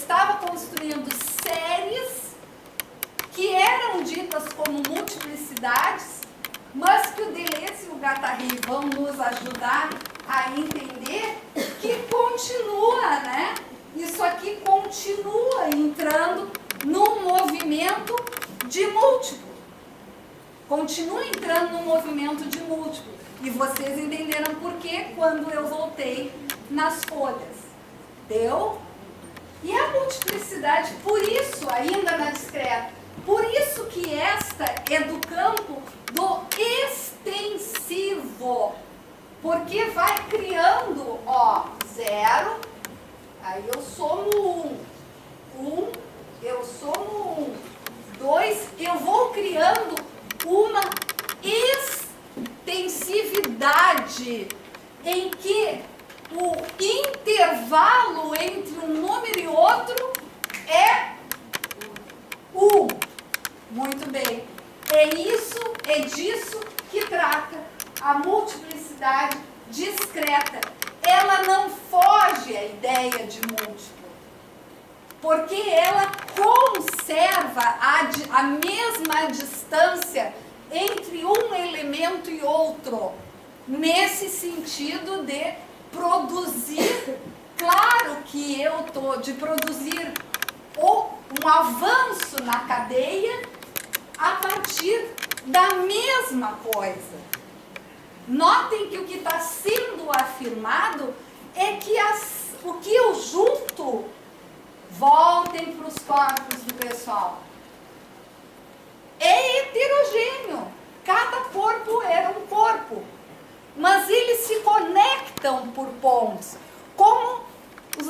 estava construindo séries que eram ditas como multiplicidades, mas que o Deleuze e o Guattari vão nos ajudar a entender que continua, né? Isso aqui continua entrando num movimento de múltiplo. Continua entrando num movimento de múltiplo. E vocês entenderam por quê quando eu voltei nas folhas. Deu? E a multiplicidade, por isso, ainda na discreta, por isso que esta é do campo do extensivo. Porque vai criando, ó, 0, aí eu somo 1, eu somo 2, eu vou criando uma extensividade em que o intervalo entre um número e outro é 1. Muito bem. É disso que trata a multiplicidade discreta. Ela não foge à ideia de múltiplo, porque ela conserva a mesma distância entre um elemento e outro, nesse sentido de produzir, claro que eu estou de produzir um avanço na cadeia a partir da mesma coisa. Notem que o que está sendo afirmado é que o que eu junto, voltem para os corpos do pessoal, é heterogêneo. Cada corpo era um corpo, mas eles se conectam por pontos, como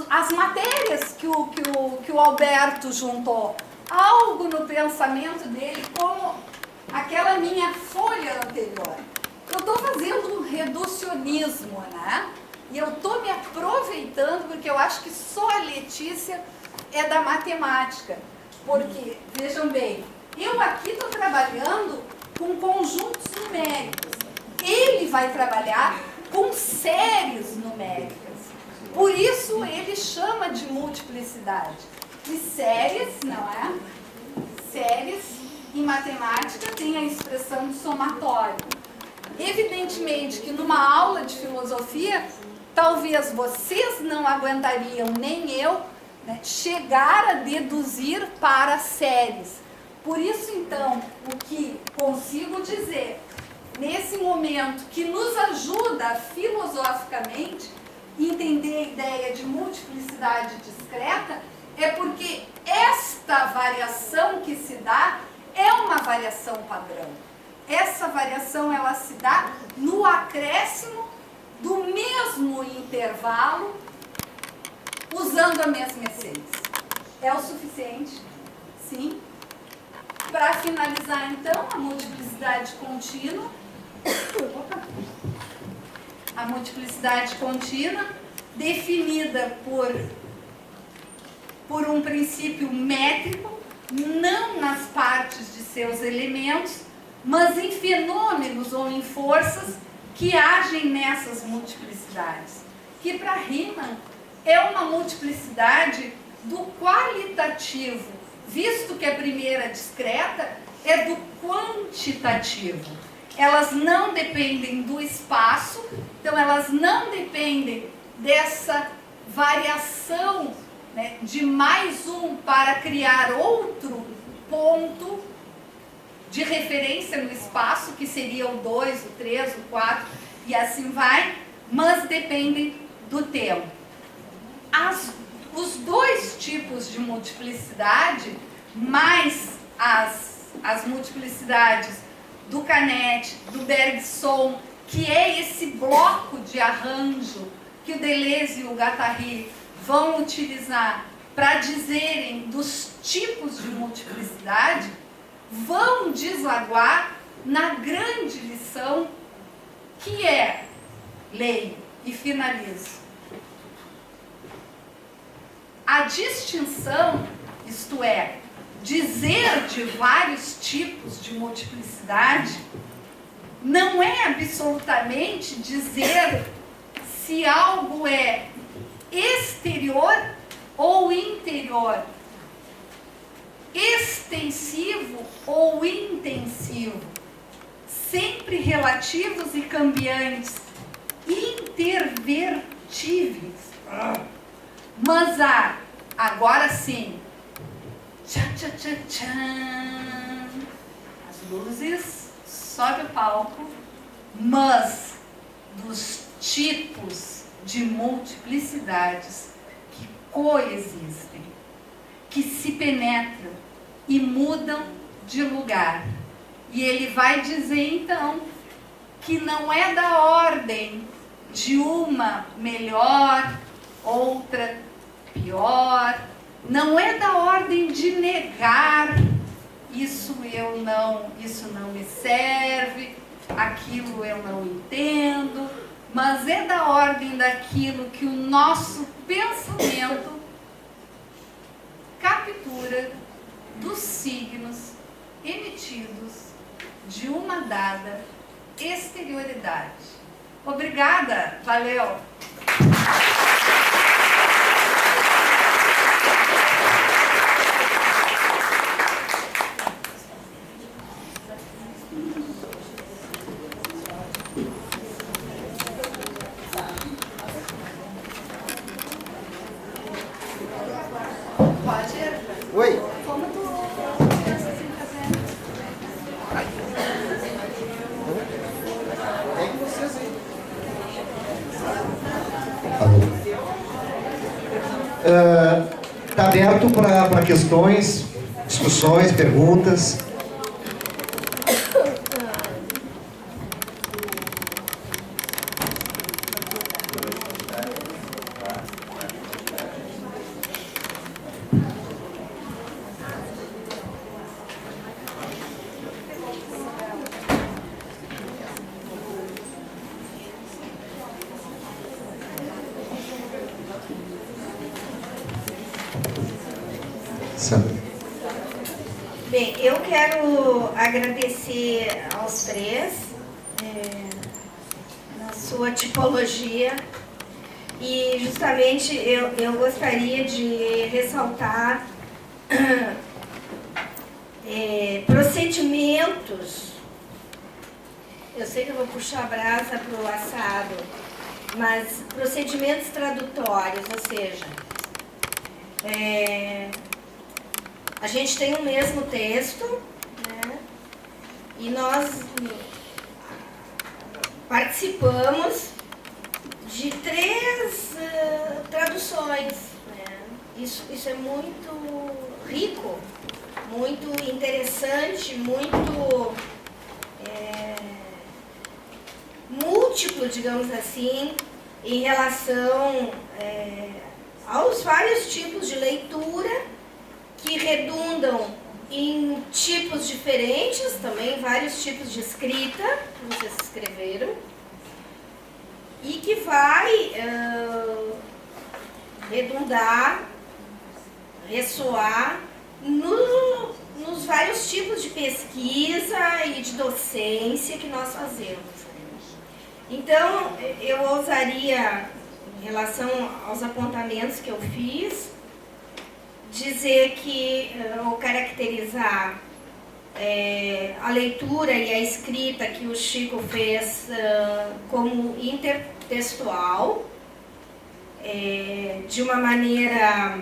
as matérias que o Alberto juntou. Algo no pensamento dele, como aquela minha folha anterior. Eu estou fazendo um reducionismo, né? E eu estou me aproveitando, porque eu acho que só a Letícia é da matemática. Porque, vejam bem, eu aqui estou trabalhando com conjuntos numéricos. Ele vai trabalhar com séries numéricas. Por isso ele chama de multiplicidade. E séries, não é? Séries, em matemática, tem a expressão de somatório. Evidentemente que numa aula de filosofia, talvez vocês não aguentariam, nem eu, né, chegar a deduzir para séries. Por isso, então, o que consigo dizer, nesse momento, que nos ajuda filosoficamente a entender a ideia de multiplicidade discreta, é porque esta variação que se dá é uma variação padrão. Essa variação, ela se dá no acréscimo do mesmo intervalo, usando a mesma essência. É o suficiente? Sim. Para finalizar, então, a multiplicidade contínua. A multiplicidade contínua, definida por um princípio métrico, não nas partes de seus elementos, mas em fenômenos ou em forças que agem nessas multiplicidades. Que para Riemann é uma multiplicidade do qualitativo, visto que a primeira discreta é do quantitativo. Elas não dependem do espaço, então elas não dependem dessa variação, né, de mais um para criar outro ponto de referência no espaço, que seria o 2, o 3, o 4, e assim vai, mas dependem do tempo. Os dois tipos de multiplicidade, mais as multiplicidades do Canet, do Bergson, que é esse bloco de arranjo que o Deleuze e o Guattari vão utilizar para dizerem dos tipos de multiplicidade, vão desaguar na grande lição que é, leio e finalizo, a distinção, isto é, dizer de vários tipos de multiplicidade, não é absolutamente dizer se algo é exterior ou interior, extensivo ou intensivo, sempre relativos e cambiantes, intervertíveis. Mas agora sim, tchan, tchan, tchan, tchan, as luzes, sobe o palco, mas dos tipos de multiplicidades que coexistem, que se penetram e mudam de lugar. E ele vai dizer então que não é da ordem de uma melhor, outra pior, não é da ordem de negar isso não me serve, aquilo eu não entendo, mas é da ordem daquilo que o nosso pensamento captura dos signos emitidos de uma dada exterioridade. Obrigada, valeu! Oi. Como tu pensa assim fazer? Vem com vocês aí. Está aberto para questões, discussões, perguntas. Bem, eu quero agradecer aos três na sua tipologia e justamente eu gostaria de ressaltar procedimentos. Eu sei que eu vou puxar a brasa para o assado, mas procedimentos tradutórios, ou seja, a gente tem o mesmo texto, né? E nós participamos de 3 traduções, né? Isso é muito rico, muito interessante, muito múltiplo, digamos assim, em relação aos vários tipos de leitura que redundam em tipos diferentes, também vários tipos de escrita que vocês escreveram, e que vai redundar, ressoar nos vários tipos de pesquisa e de docência que nós fazemos. Então, eu ousaria, em relação aos apontamentos que eu fiz, dizer que, ou caracterizar a leitura e a escrita que o Chico fez como intertextual, de uma maneira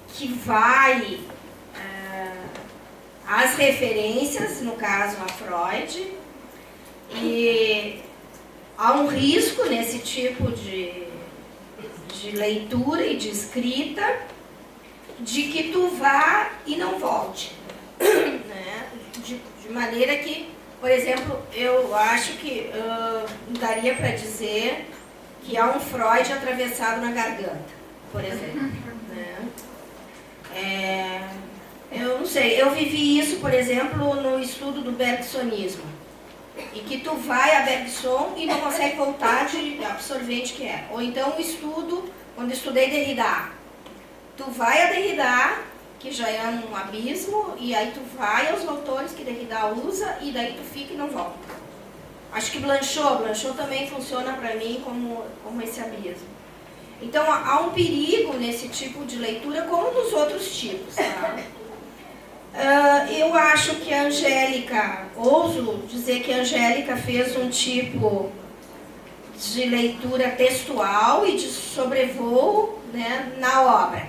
que vai às referências, no caso a Freud, e há um risco nesse tipo de leitura e de escrita, de que tu vá e não volte, né? De maneira que, por exemplo, eu acho que daria para dizer que há um Freud atravessado na garganta, por exemplo, né? Eu não sei, eu vivi isso, por exemplo, no estudo do bergsonismo, e que tu vai a Bergson e não consegue voltar de absorvente que é. Ou então o estudo, quando estudei Derrida, tu vai a Derrida, que já é um abismo, e aí tu vai aos autores que Derrida usa, e daí tu fica e não volta. Acho que Blanchot também funciona para mim como esse abismo. Então, há um perigo nesse tipo de leitura, como nos outros tipos. Tá? Eu acho que a Angélica, ouso dizer que a Angélica fez um tipo de leitura textual e de sobrevoo, né, na obra.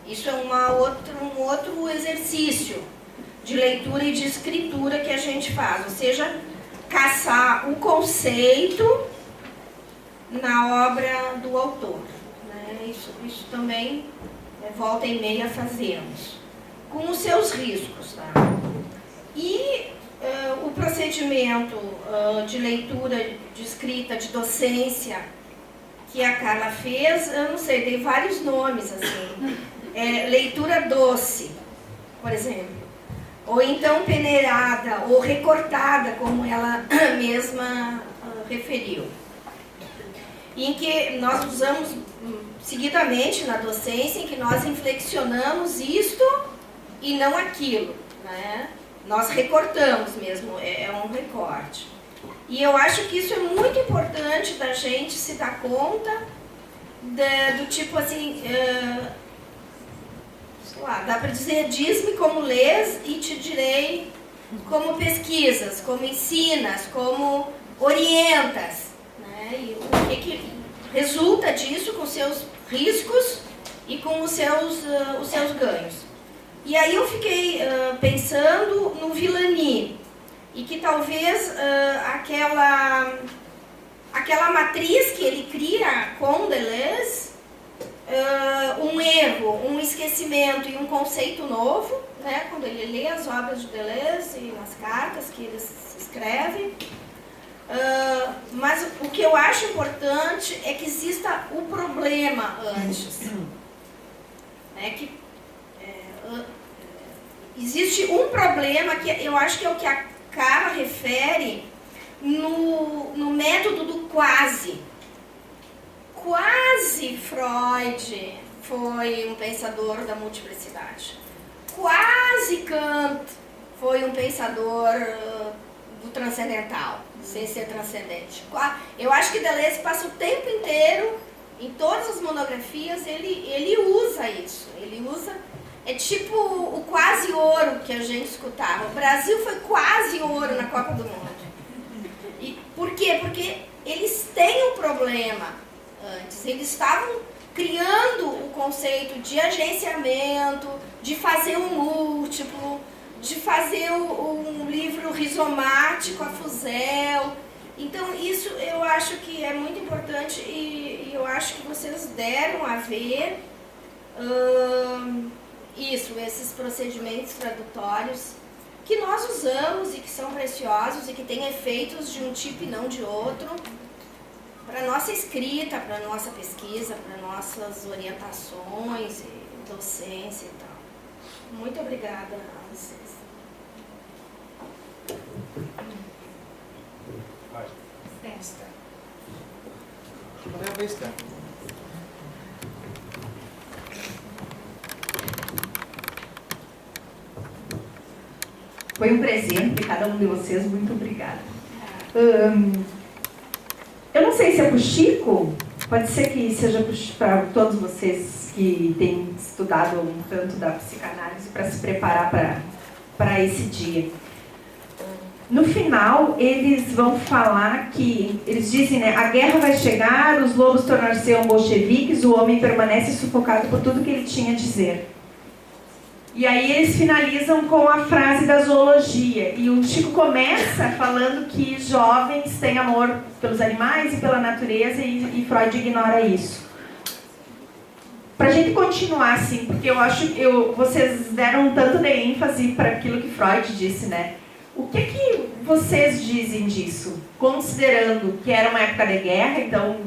Isso é um outro exercício de leitura e de escritura que a gente faz, ou seja, caçar o conceito na obra do autor. Né? Isso também, volta e meia, fazemos, com os seus riscos. Tá? E o procedimento de leitura, de escrita, de docência que a Carla fez, eu não sei, dei vários nomes, assim. Leitura doce, por exemplo. Ou então peneirada, ou recortada, como ela mesma referiu. Em que nós usamos seguidamente na docência, em que nós inflexionamos isto e não aquilo, né? Nós recortamos mesmo, é um recorte. E eu acho que isso é muito importante da gente se dar conta do tipo assim, sei lá, dá para dizer diz-me como lês e te direi como pesquisas, como ensinas, como orientas. Né? E o que resulta disso com seus riscos e com os seus ganhos. E aí eu fiquei pensando no Villani, e que talvez aquela matriz que ele cria com Deleuze, um erro, um esquecimento e um conceito novo, né, quando ele lê as obras de Deleuze e nas cartas que ele escreve. Mas o que eu acho importante é que exista o problema antes. Existe um problema que eu acho que é o que a Carla refere no método do quase. Quase Freud foi um pensador da multiplicidade. Quase Kant foi um pensador do transcendental, sem ser transcendente. Eu acho que Deleuze passa o tempo inteiro, em todas as monografias, ele usa isso. Ele usa, é tipo o quase ouro que a gente escutava. O Brasil foi quase ouro na Copa do Mundo. E por quê? Porque eles têm um problema antes. Eles estavam criando o conceito de agenciamento, de fazer um múltiplo, de fazer um livro rizomático a fuzel. Então isso eu acho que é muito importante e eu acho que vocês deram a ver esses procedimentos tradutórios que nós usamos e que são preciosos e que têm efeitos de um tipo e não de outro para a nossa escrita, para a nossa pesquisa, para nossas orientações e docência e tal. Muito obrigada a vocês. Foi um presente de cada um de vocês, muito obrigada. Eu não sei se é para o Chico, pode ser que seja para todos vocês que têm estudado um tanto da psicanálise para se preparar para esse dia. No final, eles vão falar que, eles dizem, né, a guerra vai chegar, os lobos tornar-se-ão bolcheviques, o homem permanece sufocado por tudo que ele tinha a dizer. E aí eles finalizam com a frase da zoologia. E o Chico começa falando que jovens têm amor pelos animais e pela natureza e Freud ignora isso. Para a gente continuar assim, porque eu acho que vocês deram um tanto de ênfase para aquilo que Freud disse, né? O que vocês dizem disso? Considerando que era uma época de guerra, então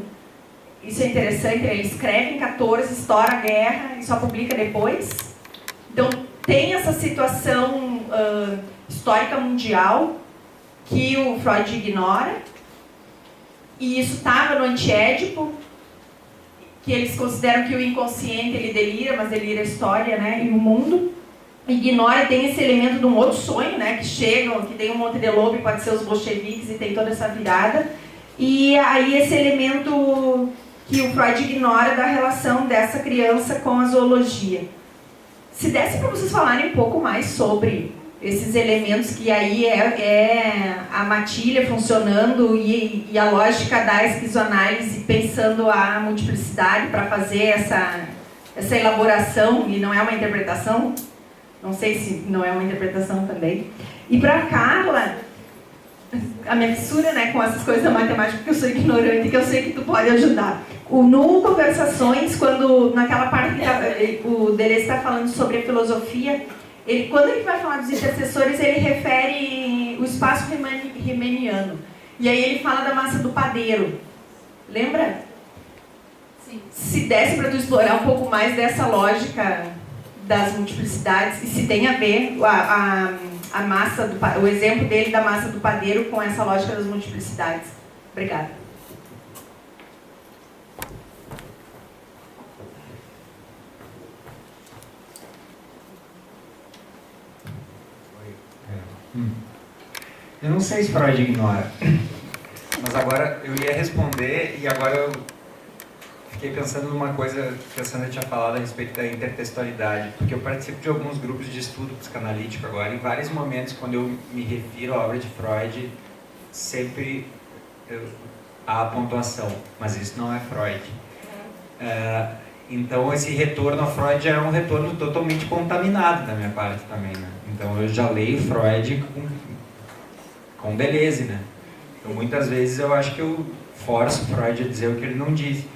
isso é interessante, ele escreve em 14, estoura a guerra e só publica depois. Então, tem essa situação histórica mundial que o Freud ignora, e isso estava no Antiédipo, que eles consideram que o inconsciente ele delira, mas delira a história, né, e o mundo. Ignora, tem esse elemento de um outro sonho, né, que chegam, que tem um monte de lobo e pode ser os bolcheviques e tem toda essa virada. E aí esse elemento que o Freud ignora da relação dessa criança com a zoologia. Se desse para vocês falarem um pouco mais sobre esses elementos que aí é a matilha funcionando e a lógica da esquizoanálise pensando a multiplicidade para fazer essa elaboração, e não é uma interpretação, não sei se não é uma interpretação também. E para a Carla, a minha fissura, né, com essas coisas da matemática, porque eu sou ignorante, que eu sei que tu pode ajudar. No Conversações, quando naquela parte que o Deleuze está falando sobre a filosofia, quando ele vai falar dos intercessores, ele refere o espaço riemanniano. E aí ele fala da massa do padeiro. Lembra? Sim. Se desse para tu explorar um pouco mais dessa lógica das multiplicidades, e se tem a ver a massa o exemplo dele da massa do padeiro com essa lógica das multiplicidades. Obrigada. Eu não sei se Freud ignora, mas agora eu ia responder e agora eu fiquei pensando numa coisa que a Sandra tinha falado a respeito da intertextualidade, porque eu participo de alguns grupos de estudo psicanalítico agora, em vários momentos quando eu me refiro à obra de Freud, sempre há a pontuação, mas isso não é Freud. Então esse retorno a Freud é um retorno totalmente contaminado da minha parte também, né? Então eu já leio Freud com Deleuze, né? Então muitas vezes eu acho que eu forço Freud a dizer o que ele não disse.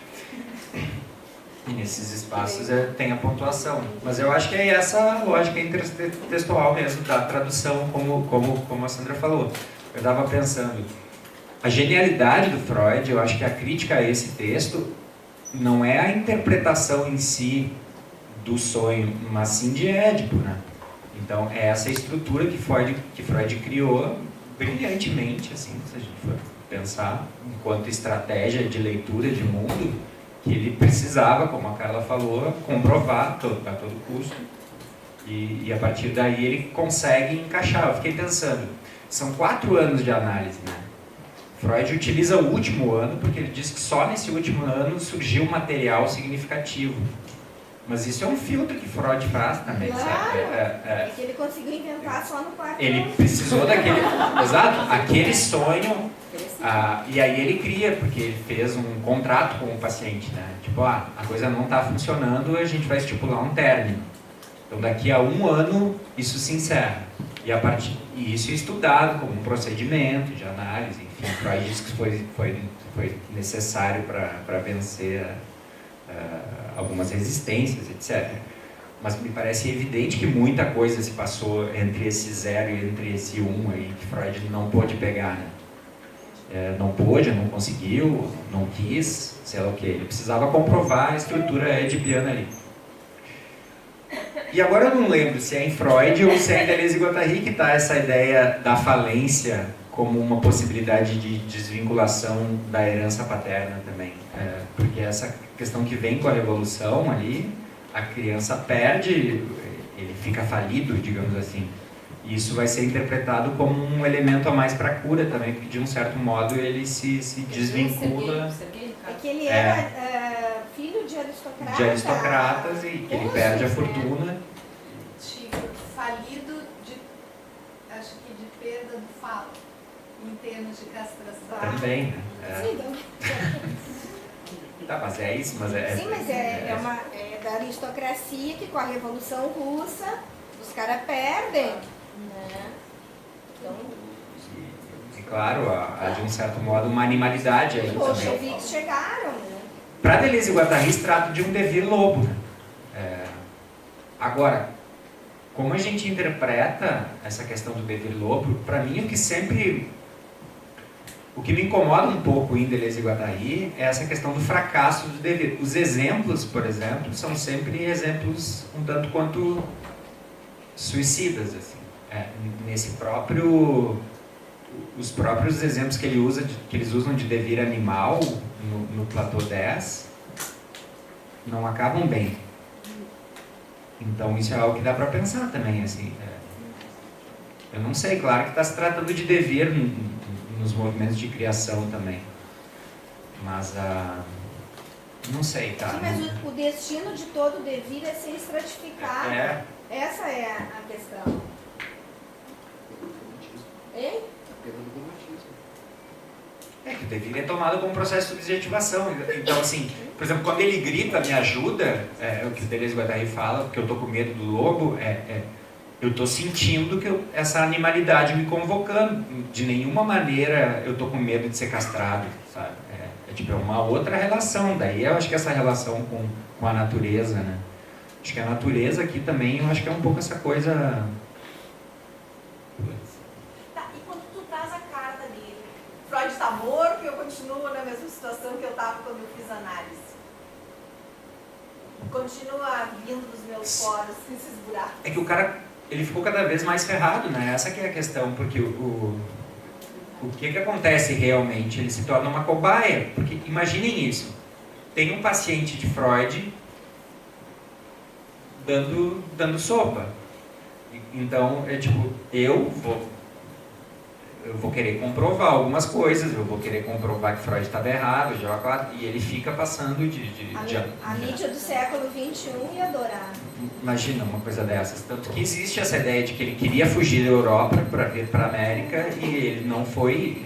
E nesses espaços tem a pontuação. Mas eu acho que é essa lógica intertextual mesmo, da tradução, como a Sandra falou. Eu estava pensando, a genialidade do Freud, eu acho que a crítica a esse texto não é a interpretação em si do sonho, mas sim de Édipo, né? Então é essa estrutura que Freud criou brilhantemente, assim, se a gente for pensar, enquanto estratégia de leitura de mundo, que ele precisava, como a Carla falou, comprovar a todo custo. E a partir daí ele consegue encaixar. Eu fiquei pensando, são 4 anos de análise, né? Freud utiliza o último ano, porque ele diz que só nesse último ano surgiu material significativo. Mas isso é um filtro que Freud faz também, claro, sabe? É que ele conseguiu inventar só no 4 Ele anos. precisou daquele... Exato, aquele sonho... e aí ele cria, porque ele fez um contrato com o paciente, né? Tipo, a coisa não está funcionando, a gente vai estipular um término. Então daqui a 1 ano isso se encerra. E isso é estudado como um procedimento de análise, enfim, Freud diz que foi necessário para vencer algumas resistências, etc. Mas me parece evidente que muita coisa se passou entre esse 0 e entre esse 1 aí, que Freud não pôde pegar, né? Não pôde, não conseguiu, não quis, sei lá o que. Ele precisava comprovar a estrutura edipiana ali. E agora eu não lembro se é em Freud ou se é em Deleuze e Guattari que está essa ideia da falência como uma possibilidade de desvinculação da herança paterna também. Porque essa questão que vem com a revolução ali, a criança perde, ele fica falido, digamos assim. E isso vai ser interpretado como um elemento a mais para a cura também, porque de um certo modo ele se desvincula. É que ele era filho de aristocratas. De aristocratas e que ele perde a fortuna. Falido acho que de perda do falo, em termos de castração. Também, né? Sim, então. Tá, mas é isso, mas Sim, mas é da aristocracia que com a Revolução Russa os caras perdem, né? Então, e claro, há de um certo modo uma animalidade aí os também. bolcheviques chegaram, né? Para Deleuze e Guattari se trata de um devir lobo. Agora, como a gente interpreta essa questão do devir lobo, para mim o que me incomoda um pouco em Deleuze e Guattari é essa questão do fracasso do devir. Os exemplos, por exemplo, são sempre exemplos um tanto quanto suicidas, assim. Os próprios exemplos que eles usam de devir animal no Platô 10 não acabam bem. Então isso é algo que dá para pensar também, assim. Eu não sei, claro que está se tratando de devir nos movimentos de criação também. Mas Não sei, tá? Sim, mas o destino de todo o devir é ser estratificado. É. Essa é a questão. Hein? É que o devir é tomado como processo de subjetivação. Então, assim, por exemplo, quando ele grita, me ajuda, o que o Deleuze Guattari fala, porque eu tô com medo do lobo, eu tô sentindo que essa animalidade me convocando. De nenhuma maneira eu tô com medo de ser castrado, sabe? É uma outra relação. Daí eu acho que essa relação com a natureza, né? Acho que a natureza aqui também, eu acho que é um pouco essa coisa... Tá, e quando tu traz a carta dele, Freud está morto e eu continuo na mesma situação que eu estava quando eu fiz a análise. Continua vindo dos meus poros esses buracos. É que o cara, ele ficou cada vez mais ferrado, né? Essa que é a questão, porque o que acontece realmente? Ele se torna uma cobaia, porque imaginem isso, tem um paciente de Freud dando sopa, então eu vou querer comprovar algumas coisas, eu vou querer comprovar que Freud estava errado, e ele fica passando A mídia do século XXI ia adorar. Imagina uma coisa dessas. Tanto que existe essa ideia de que ele queria fugir da Europa para vir para a América e ele não foi.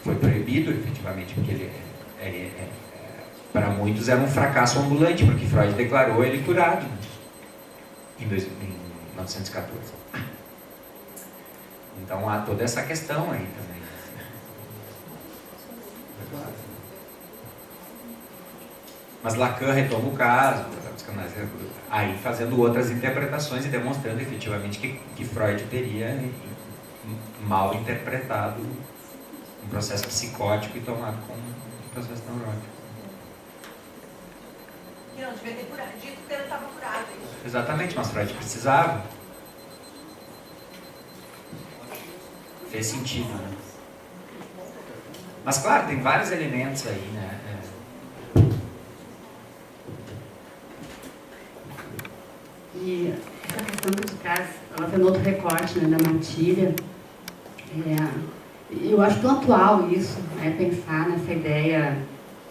Foi proibido, efetivamente, porque para muitos era um fracasso ambulante, porque Freud declarou ele curado em 1914. Então há toda essa questão aí também. Mas Lacan retoma o caso, aí fazendo outras interpretações e demonstrando efetivamente que Freud teria mal interpretado um processo psicótico e tomado como um processo neurótico. E não devia ter curado, dito que ele estava curado. Exatamente, mas Freud precisava. Fez sentido, né? Mas claro, tem vários elementos aí, né? E essa questão que tu traz, ela tem outro recorte, né, da matilha. Eu acho tão atual isso, né, pensar nessa ideia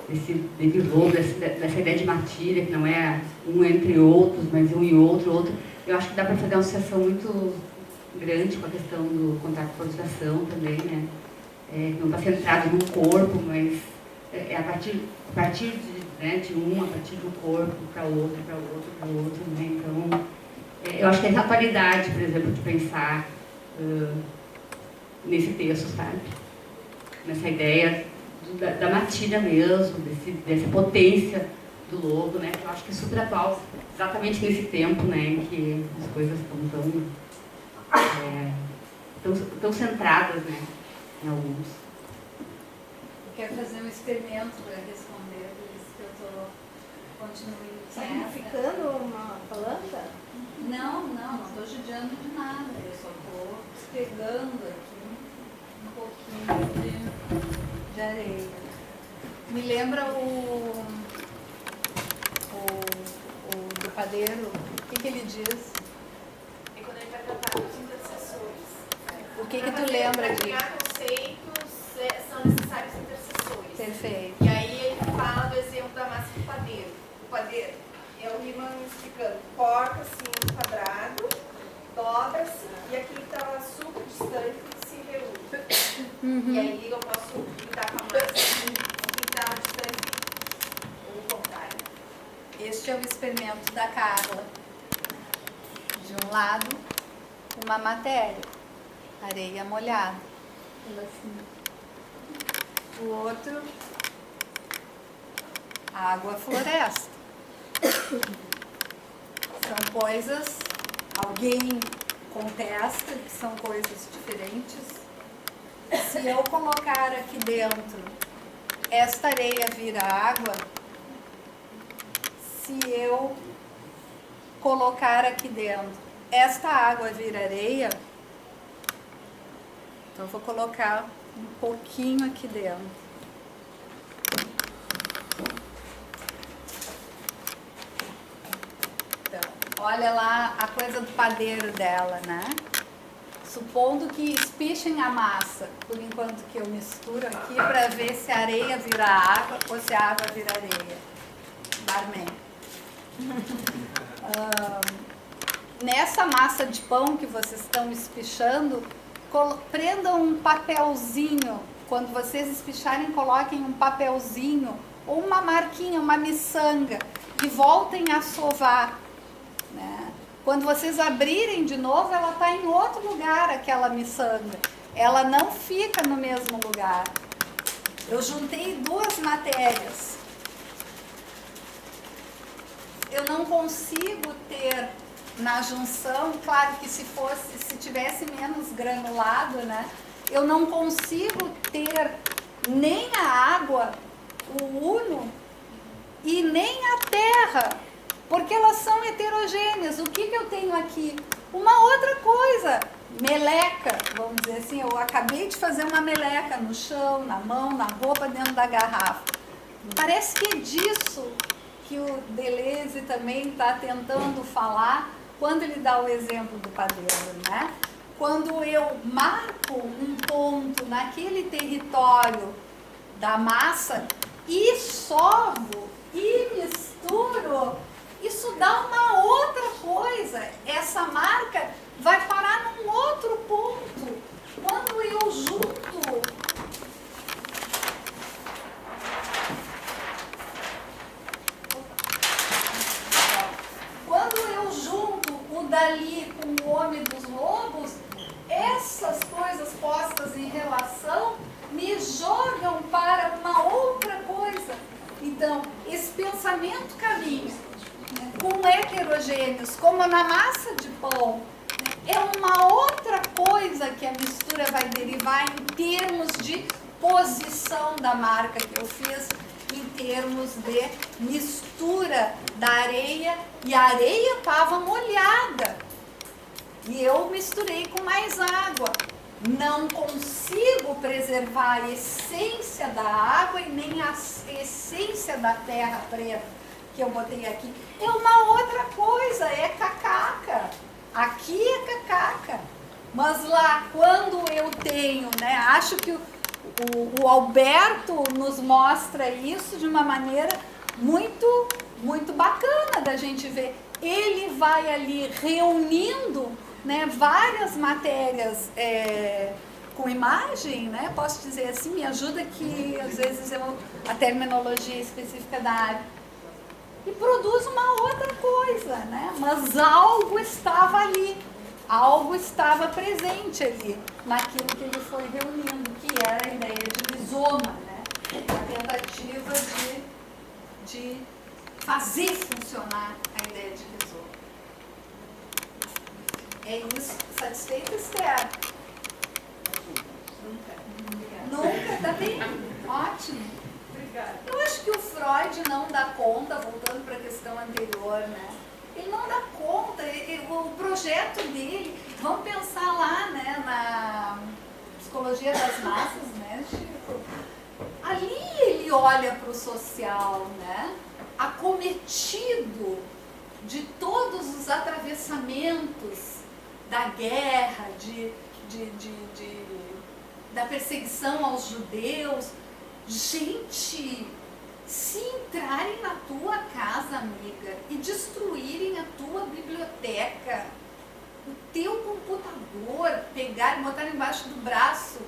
desse lobo, dessa ideia de matilha, que não é um entre outros, mas um e outro. Eu acho que dá para fazer uma associação muito grande com a questão do contato com a frustração também, né? Não está centrado no corpo, mas a partir de um, a partir do corpo, para outro, né? Então, eu acho que essa atualidade, por exemplo, de pensar nesse texto, sabe? Nessa ideia da matilha mesmo, dessa potência do lobo, né? Eu acho que é super atual, exatamente nesse tempo, né, em que as coisas estão tão centradas, né, em alguns. Quer fazer um experimento para responder, por isso que eu estou continuando. Sacrificando uma planta? Não estou judiando de nada, eu só estou pegando aqui um pouquinho de areia. Me lembra o do padeiro, o que ele diz? E quando ele vai tratar dos intercessores. O que tu lembra Para de? criar conceitos, são necessários intercessores. Perfeito. E aí ele fala do exemplo da massa do padeiro. O padeiro é o Riemann explicando, corta assim um quadrado, dobra-se e aquilo que estava super distante se reúne. E aí eu posso lidar com a massa que estava distante ou o contrário. Este é o experimento da Carla. De um lado, uma matéria, areia molhada. O outro, água floresta. São coisas, alguém contesta que são coisas diferentes. Se eu colocar aqui dentro, esta areia vira água. Se eu colocar aqui dentro, esta água vira areia. Então, eu vou colocar um pouquinho aqui dentro. Então, olha lá a coisa do padeiro dela, né? supondo que espichem a massa, por enquanto que eu misturo aqui, para ver se a areia vira água ou se a água vira areia. Barman. Nessa massa de pão que vocês estão espichando, prendam um papelzinho. Quando vocês espicharem, coloquem um papelzinho ou uma marquinha, uma miçanga, e voltem a sovar, né? Quando vocês abrirem de novo, ela está em outro lugar, aquela miçanga. Ela não fica no mesmo lugar. Eu juntei duas matérias. Eu não consigo ter na junção, claro que se tivesse menos granulado, né? Eu não consigo ter nem a água, o uno, e nem a terra, porque elas são heterogêneas. O que eu tenho aqui? Uma outra coisa, meleca, vamos dizer assim. Eu acabei de fazer uma meleca no chão, na mão, na roupa, dentro da garrafa. Parece que é disso que o Deleuze também está tentando falar quando ele dá o exemplo do padeiro, né? Quando eu marco um ponto naquele território da massa e sovo e misturo, isso dá uma outra coisa. Essa marca vai parar num outro ponto. Quando eu junto o dali com o homem dos lobos, essas coisas postas em relação me jogam para uma outra coisa. Então, esse pensamento caminha, né, com heterogêneos, como na massa de pão, né, é uma outra coisa que a mistura vai derivar em termos de posição da marca que eu fiz, em termos de mistura da areia, e a areia estava molhada e eu misturei com mais água. Não consigo preservar a essência da água e nem a essência da terra preta que eu botei aqui. É uma outra coisa, é cacaca. Aqui é cacaca. Mas lá, quando eu tenho, né, acho que o Alberto nos mostra isso de uma maneira muito, muito bacana da gente ver. Ele vai ali reunindo, né, várias matérias com imagem, né, posso dizer assim, me ajuda que às vezes a terminologia específica da área, e produz uma outra coisa, né, mas algo estava ali, algo estava presente ali, naquilo que ele foi reunindo, que era a ideia de rizoma, né, a tentativa de fazer funcionar a ideia de rizoma. É isso. Satisfeita, Esther? Nunca? Tá bem? Ótimo. Obrigada. Eu acho que o Freud não dá conta, voltando para a questão anterior, né? Ele não dá conta, o projeto dele, vamos pensar lá, né, na psicologia das massas, né, Chico? Ali ele olha para o social, né, acometido de todos os atravessamentos da guerra, da perseguição aos judeus. Gente, se entrarem na tua casa, amiga, e destruírem a tua biblioteca, o teu computador, pegarem e botarem embaixo do braço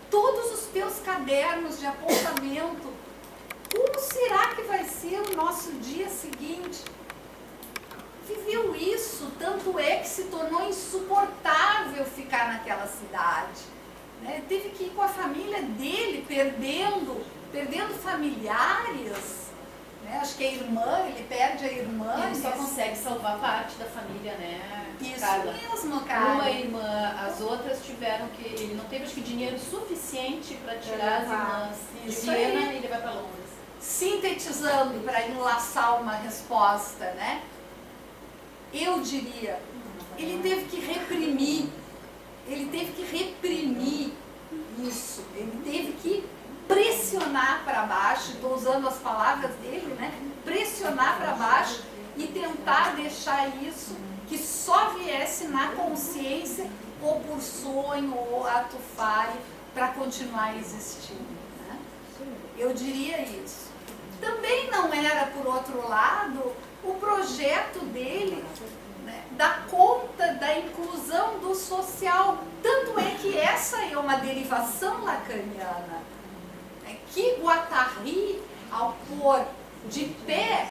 todos os teus cadernos de apontamento, como será que vai ser o nosso dia seguinte? Viveu isso, tanto é que se tornou insuportável ficar naquela cidade, né? Teve que ir com a família dele, perdendo familiares, né? Acho que a irmã, ele perde a irmã. Ele só consegue salvar parte da família, né? Isso Carla. mesmo, cara. Uma irmã, as outras tiveram que... Ele não teve, acho que, dinheiro suficiente para tirar as irmãs de Isso Viena aí. e levar para Londres. Sintetizando para enlaçar uma resposta, né? Eu diria, ele teve que reprimir isso, ele teve que pressionar para baixo, estou usando as palavras dele, né? Pressionar para baixo e tentar deixar isso que só viesse na consciência ou por sonho, ou ato falho, para continuar existindo. Né? Eu diria isso. Também não era, por outro lado, o projeto dele, né, dar conta da inclusão do social. Tanto é que essa é uma derivação lacaniana, né, que Guattari, ao pôr de pé